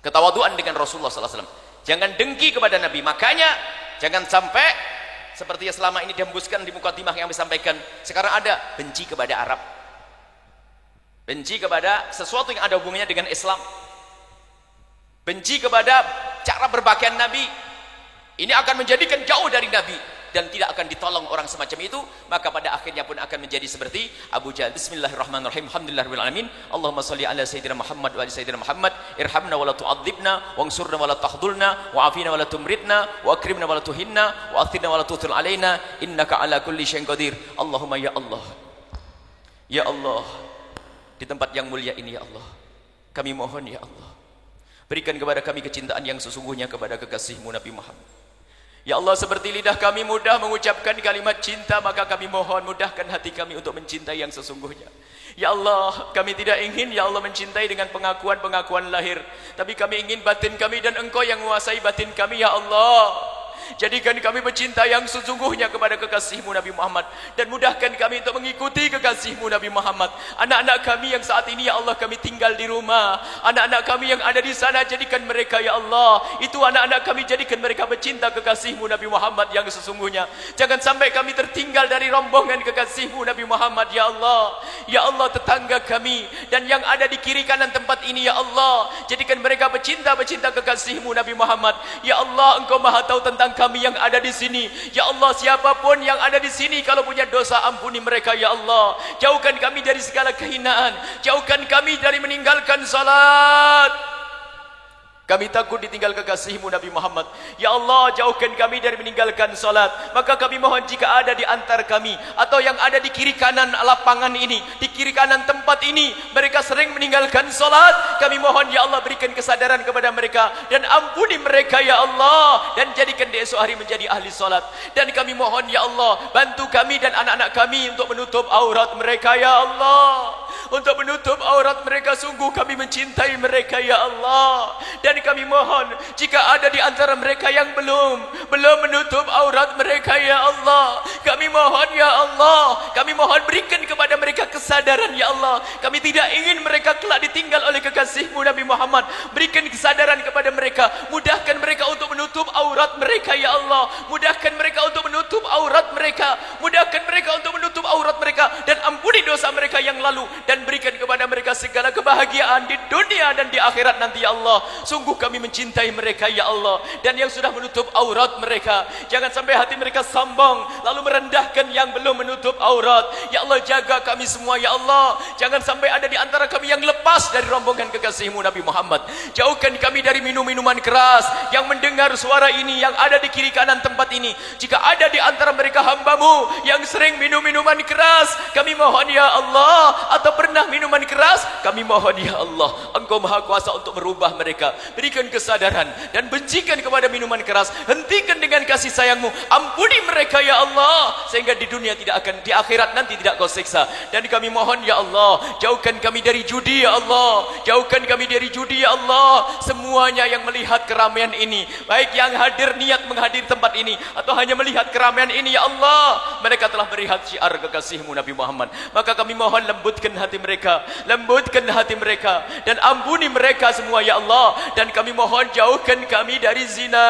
ketawaduan dengan Rasulullah Sallallahu Alaihi Wasallam. Jangan dengki kepada Nabi. Makanya jangan sampai seperti yang selama ini dihembuskan di mukadimah yang disampaikan. Sekarang ada benci kepada Arab, benci kepada sesuatu yang ada hubungannya dengan Islam, benci kepada cara berpakaian Nabi. Ini akan menjadikan jauh dari Nabi dan tidak akan ditolong orang semacam itu. Maka pada akhirnya pun akan menjadi seperti Abu Jahal. Bismillahirrahmanirrahim. Alhamdulillahirabbil alamin. Allahumma shalli ala sayyidina Muhammad wa ali sayyidina Muhammad. Irhamna wa la tu'adzibna, wangsurna wa la tahdhulna, wa'afina wa la tumritna, wa akrimna wa la tuhinna, wa athirna wa la tuthil alaina, innaka ala kulli syai'in qadir. Allahumma ya Allah, ya Allah, di tempat yang mulia ini ya Allah, kami mohon ya Allah, berikan kepada kami kecintaan yang sesungguhnya kepada kekasihmu Nabi Muhammad. Ya Allah, seperti lidah kami mudah mengucapkan kalimat cinta, maka kami mohon mudahkan hati kami untuk mencintai yang sesungguhnya. Ya Allah, kami tidak ingin ya Allah mencintai dengan pengakuan-pengakuan lahir, tapi kami ingin batin kami dan Engkau yang menguasai batin kami ya Allah. Jadikan kami mencinta yang sesungguhnya kepada kekasihmu Nabi Muhammad, dan mudahkan kami untuk mengikuti kekasihmu Nabi Muhammad. Anak-anak kami yang saat ini ya Allah kami tinggal di rumah, anak-anak kami yang ada di sana, jadikan mereka ya Allah, itu anak-anak kami, jadikan mereka mencinta kekasihmu Nabi Muhammad yang sesungguhnya. Jangan sampai kami tertinggal dari rombongan kekasihmu Nabi Muhammad ya Allah. Ya Allah, tetangga kami dan yang ada di kiri kanan tempat ini ya Allah, jadikan mereka pecinta kekasihmu Nabi Muhammad. Ya Allah, Engkau Maha tahu tentang kami yang ada di sini. Ya Allah, siapapun yang ada di sini kalau punya dosa, ampuni mereka ya Allah. Jauhkan kami dari segala kehinaan, jauhkan kami dari meninggalkan salat. Kami takut ditinggal kekasihmu Nabi Muhammad. Ya Allah, jauhkan kami dari meninggalkan salat. Maka kami mohon jika ada di antar kami atau yang ada di kiri kanan lapangan ini, di kiri kanan tempat ini, mereka sering meninggalkan salat, kami mohon ya Allah berikan kesadaran kepada mereka dan ampuni mereka ya Allah, dan jadikan di esok hari menjadi ahli salat. Dan kami mohon ya Allah, bantu kami dan anak-anak kami untuk menutup aurat mereka ya Allah, untuk menutup aurat mereka. Sungguh kami mencintai mereka ya Allah. Dan kami mohon jika ada di antara mereka yang belum menutup aurat mereka ya Allah, kami mohon ya Allah, kami mohon berikan kepada mereka kesadaran ya Allah. Kami tidak ingin mereka kelak ditinggal oleh kekasihmu Nabi Muhammad. Berikan kesadaran kepada mereka, mudahkan mereka untuk menutup aurat mereka ya Allah, mudahkan mereka untuk menutup aurat mereka, mudahkan mereka untuk menutup aurat mereka, dan ampuni dosa mereka yang lalu, dan berikan kepada mereka segala kebahagiaan di dunia dan di akhirat nanti ya Allah. Sungguh kami mencintai mereka ya Allah, dan yang sudah menutup aurat mereka, jangan sampai hati mereka sombong lalu merendahkan yang belum menutup aurat. Ya Allah, jaga kami semua ya Allah, jangan sampai ada di antara kami yang lepas dari rombongan kekasihmu Nabi Muhammad. Jauhkan kami dari minum-minuman keras. Yang mendengar suara ini, yang ada di kiri kanan tempat ini, jika ada di antara mereka hambamu yang sering minum-minuman keras, kami mohon ya Allah, atau pernah minuman keras, kami mohon ya Allah, Engkau Maha Kuasa untuk merubah mereka. Berikan kesadaran dan bencikan kepada minuman keras. Hentikan dengan kasih sayangmu, ampuni mereka ya Allah, sehingga di dunia tidak akan, di akhirat nanti tidak kau siksa. Dan kami mohon ya Allah, jauhkan kami dari judi ya Allah, jauhkan kami dari judi ya Allah. Semuanya yang melihat keramaian ini, baik yang hadir niat menghadiri tempat ini atau hanya melihat keramaian ini ya Allah, mereka telah melihat syiar kekasihmu Nabi Muhammad. Maka kami mohon lembutkan hati mereka, lembutkan hati mereka, dan ampuni mereka semua ya Allah. Dan kami mohon jauhkan kami dari zina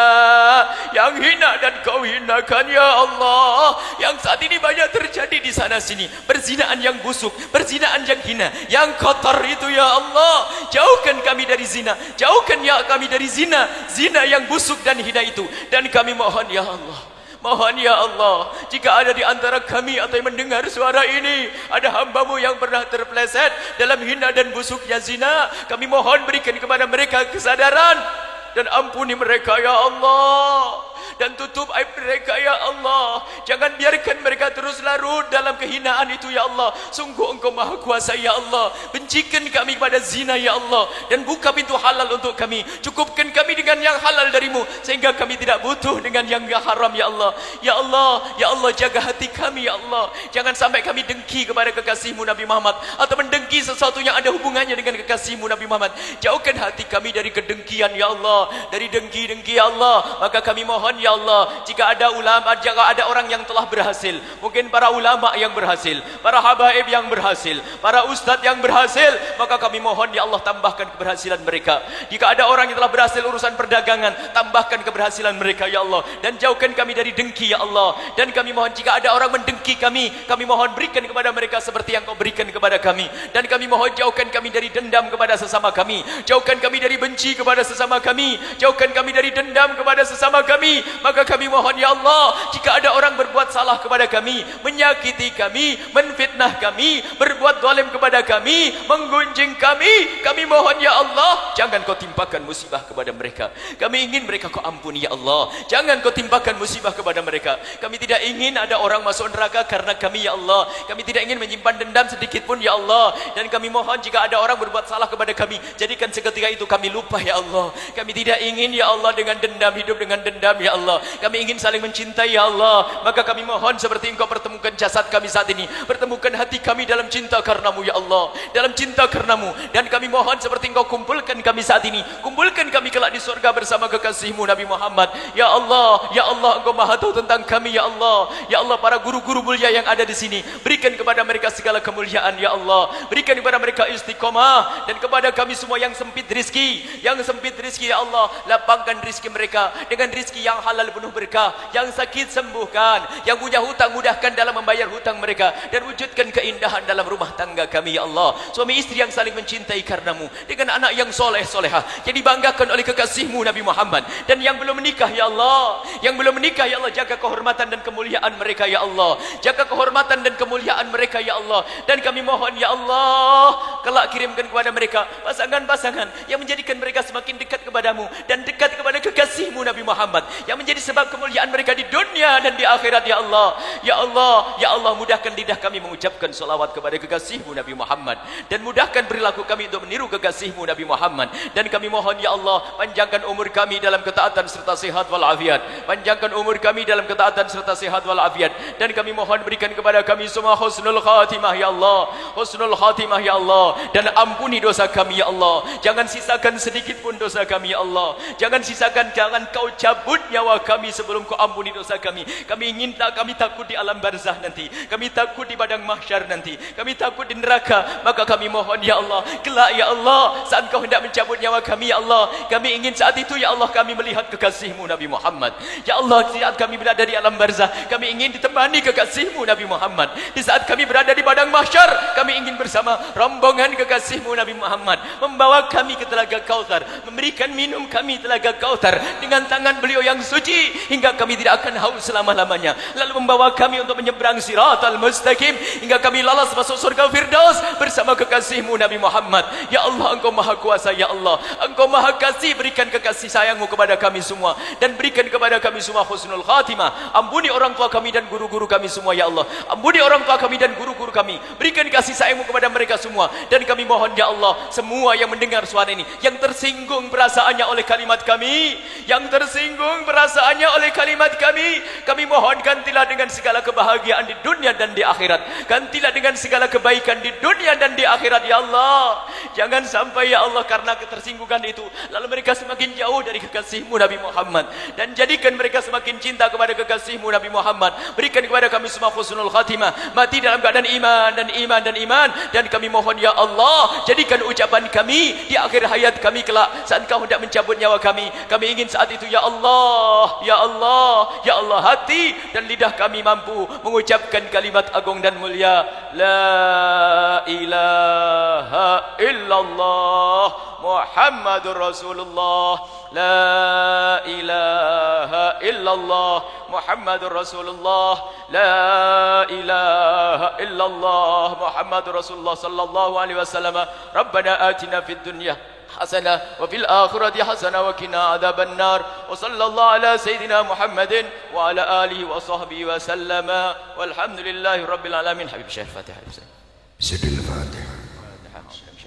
yang hina dan kau hinakan ya Allah, yang saat ini banyak terjadi di sana sini, perzinaan yang busuk, perzinaan yang hina, yang kotor itu ya Allah. Jauhkan kami dari zina, jauhkan ya kami dari zina, zina yang busuk dan hina itu. Dan kami mohon ya Allah, mohon ya Allah, jika ada di antara kami atau yang mendengar suara ini, ada hambamu yang pernah terpeleset dalam hina dan busuknya zina, kami mohon berikan kepada mereka kesadaran. dan ampuni mereka ya Allah, dan tutup aib mereka ya Allah. Jangan biarkan mereka terus larut dalam kehinaan itu ya Allah. Sungguh Engkau Maha Kuasa ya Allah. Bencikan kami kepada zina ya Allah, dan buka pintu halal untuk kami. Cukupkan kami dengan yang halal darimu, sehingga kami tidak butuh dengan yang haram ya Allah. Ya Allah, ya Allah, jaga hati kami ya Allah. Jangan sampai kami dengki kepada kekasihmu Nabi Muhammad, atau mendengki sesuatu yang ada hubungannya dengan kekasihmu Nabi Muhammad. Jauhkan hati kami dari kedengkian ya Allah, dari dengki-dengki ya Allah. Maka kami mohon ya Allah, jika ada ulama, jika ada orang yang telah berhasil, mungkin para ulama yang berhasil, para habaib yang berhasil, para ustadz yang berhasil, maka kami mohon ya Allah, tambahkan keberhasilan mereka. Jika ada orang yang telah berhasil urusan perdagangan, tambahkan keberhasilan mereka ya Allah, dan jauhkan kami dari dengki ya Allah. Dan kami mohon, jika ada orang mendengki kami mohon berikan kepada mereka seperti yang Kau berikan kepada kami. Dan kami mohon, jauhkan kami dari dendam kepada sesama kami, jauhkan kami dari benci kepada sesama kami, jauhkan kami dari dendam kepada sesama kami. Maka kami mohon ya Allah, jika ada orang berbuat salah kepada kami, menyakiti kami, menfitnah kami, berbuat zalim kepada kami, menggunjing kami mohon ya Allah, jangan Kau timpakan musibah kepada mereka. Kami ingin mereka Kau ampuni ya Allah, jangan Kau timpakan musibah kepada mereka. Kami tidak ingin ada orang masuk neraka karena kami ya Allah. Kami tidak ingin menyimpan dendam sedikit pun ya Allah. Dan kami mohon, jika ada orang berbuat salah kepada kami, jadikan seketika itu kami lupa ya Allah. Kami tidak ingin ya Allah dengan dendam, hidup dengan dendam ya Allah. Kami ingin saling mencintai ya Allah. Maka kami mohon, seperti Engkau pertemukan jasad kami saat ini, pertemukan hati kami dalam cinta karenamu ya Allah, dalam cinta karenamu. Dan kami mohon, seperti Engkau kumpulkan kami saat ini, kumpulkan kami kelak di surga bersama kekasihmu Nabi Muhammad ya Allah. Ya Allah, Engkau Maha tahu tentang kami ya Allah. Ya Allah, para guru-guru mulia yang ada di sini, berikan kepada mereka segala kemuliaan ya Allah. Berikan kepada mereka istiqomah. Dan kepada kami semua yang sempit rizki, ya Allah, lapangkan rizki mereka dengan rizki yang halal penuh berkah. Yang sakit sembuhkan, yang punya hutang mudahkan dalam membayar hutang mereka, dan wujudkan keindahan dalam rumah tangga kami ya Allah. Suami istri yang saling mencintai karenamu, dengan anak yang soleh solehah, yang dibanggakan oleh kekasihmu Nabi Muhammad. Dan yang belum menikah ya Allah, jaga kehormatan dan kemuliaan mereka ya Allah, jaga kehormatan dan kemuliaan mereka ya Allah. Dan kami mohon ya Allah, kelak kirimkan kepada mereka pasangan-pasangan yang menjadikan mereka semakin dekat kepadamu dan dekat kepada kekasihmu Nabi Muhammad, yang menjadi sebab kemuliaan mereka di dunia dan di akhirat ya Allah. Ya Allah, ya Allah, mudahkan lidah kami mengucapkan salawat kepada kekasihmu Nabi Muhammad, dan mudahkan perilaku kami untuk meniru kekasihmu Nabi Muhammad. Dan kami mohon ya Allah, panjangkan umur kami dalam ketaatan serta sehat walafiat, panjangkan umur kami dalam ketaatan serta sehat walafiat. Dan kami mohon, berikan kepada kami semua husnul khatimah ya Allah, husnul khatimah ya Allah. Dan ampuni dosa kami ya Allah, jangan sisakan sedikit pun dosa kami ya Allah. Jangan sisakan, jangan Kau cabut nyawa kami sebelum Kau ampuni dosa kami. Kami takut di alam barzah nanti, kami takut di padang mahsyar nanti, kami takut di neraka. Maka kami mohon ya Allah, kelak ya Allah, saat Kau hendak mencabut nyawa kami ya Allah, kami ingin saat itu ya Allah, kami melihat kekasihmu Nabi Muhammad ya Allah. Saat kami berada di alam barzah, kami ingin ditemani kekasihmu Nabi Muhammad. Di saat kami berada di padang mahsyar, kami ingin bersama rombongan kekasihmu Nabi Muhammad, membawa kami ke telaga Kautsar, memberikan minum kami telaga Kautsar dengan tangan beliau yang suci, hingga kami tidak akan haus selama-lamanya, lalu membawa kami untuk menyeberang siratal mustaqim, hingga kami lolos masuk surga Firdaus bersama kekasihmu Nabi Muhammad. Ya Allah, Engkau Maha Kuasa ya Allah, Engkau Maha Kasih. Berikan kekasih sayangmu kepada kami semua, dan berikan kepada kami semua husnul khatimah. Ampuni orang tua kami dan guru-guru kami semua ya Allah, ampuni orang tua kami dan guru-guru kami, berikan kasih sayangmu kepada mereka semua. Dan kami mohon ya Allah, semua yang mendengar suara ini, yang tersinggung perasaannya oleh kalimat kami, yang tersinggung perasaannya oleh kalimat kami mohon, gantilah dengan segala kebahagiaan di dunia dan di akhirat, gantilah dengan segala kebaikan di dunia dan di akhirat ya Allah. Jangan sampai ya Allah, karena ketersinggungan itu lalu mereka semakin jauh dari kekasihmu Nabi Muhammad, dan jadikan mereka semakin cinta kepada kekasihmu Nabi Muhammad. Berikan kepada kami semua husnul khatimah, mati dalam keadaan iman dan iman dan iman. Dan kami mohon ya Allah, jadikan ucapan kami di akhir hayat kami kelak, saat Kau hendak mencabut nyawa kami ingin saat itu ya Allah, ya Allah, ya Allah, hati dan lidah kami mampu mengucapkan kalimat agung dan mulia, la ilaha illallah Muhammadur Rasulullah, la ilaha illallah Muhammadur Rasulullah, la ilaha illallah Muhammadur Rasulullah sallallahu alaihi wasallam. Rabbana atina fid dunya حسنة وفي الآخرة حسنة وقنا عذاب النار وصلى الله على سيدنا محمد وعلى آله وصحبه وسلم والحمد لله رب العالمين. حبيب الشيخ الفاتحة. سيد الفاتحة.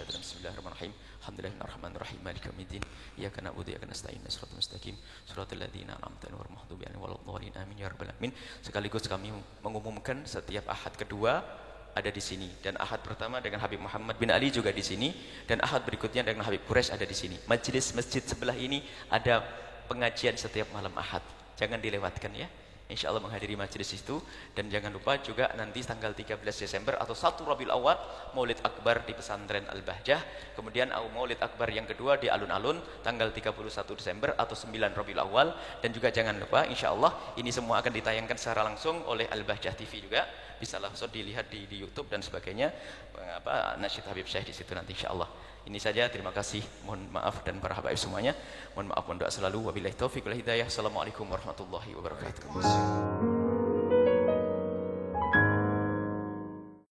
بسم الله الرحمن الرحيم. الحمد لله الرحمن الرحيم مالك يوم الدين إياك نعبد وإياك نستعين صراط المستقيم صراط الذين أنعمت عليهم غيرil maghdubi alaihim waladdallin amin ya rabbal alamin. Sekaligus kami mengumumkan setiap Ahad kedua ada di sini, dan Ahad pertama dengan Habib Muhammad bin Ali juga di sini, dan Ahad berikutnya dengan Habib Quraisy ada di sini. Majelis masjid sebelah ini ada pengajian setiap malam Ahad, jangan dilewatkan ya. Insya Allah menghadiri majelis itu, dan jangan lupa juga nanti tanggal 13 Desember atau 1 Rabiul Awal Maulid Akbar di pesantren Al-Bahjah, kemudian Maulid Akbar yang kedua di alun-alun tanggal 31 Desember atau 9 Rabiul Awal, dan juga jangan lupa insya Allah ini semua akan ditayangkan secara langsung oleh Al-Bahjah TV juga, bisa langsung dilihat di YouTube dan sebagainya, nasyid Habib Syekh di situ nanti insya Allah. Ini saja, terima kasih, mohon maaf, dan para habaib semuanya mohon maaf, mohon doa selalu. Wabillahi taufiq wal hidayah. Assalamualaikum warahmatullahi wabarakatuh.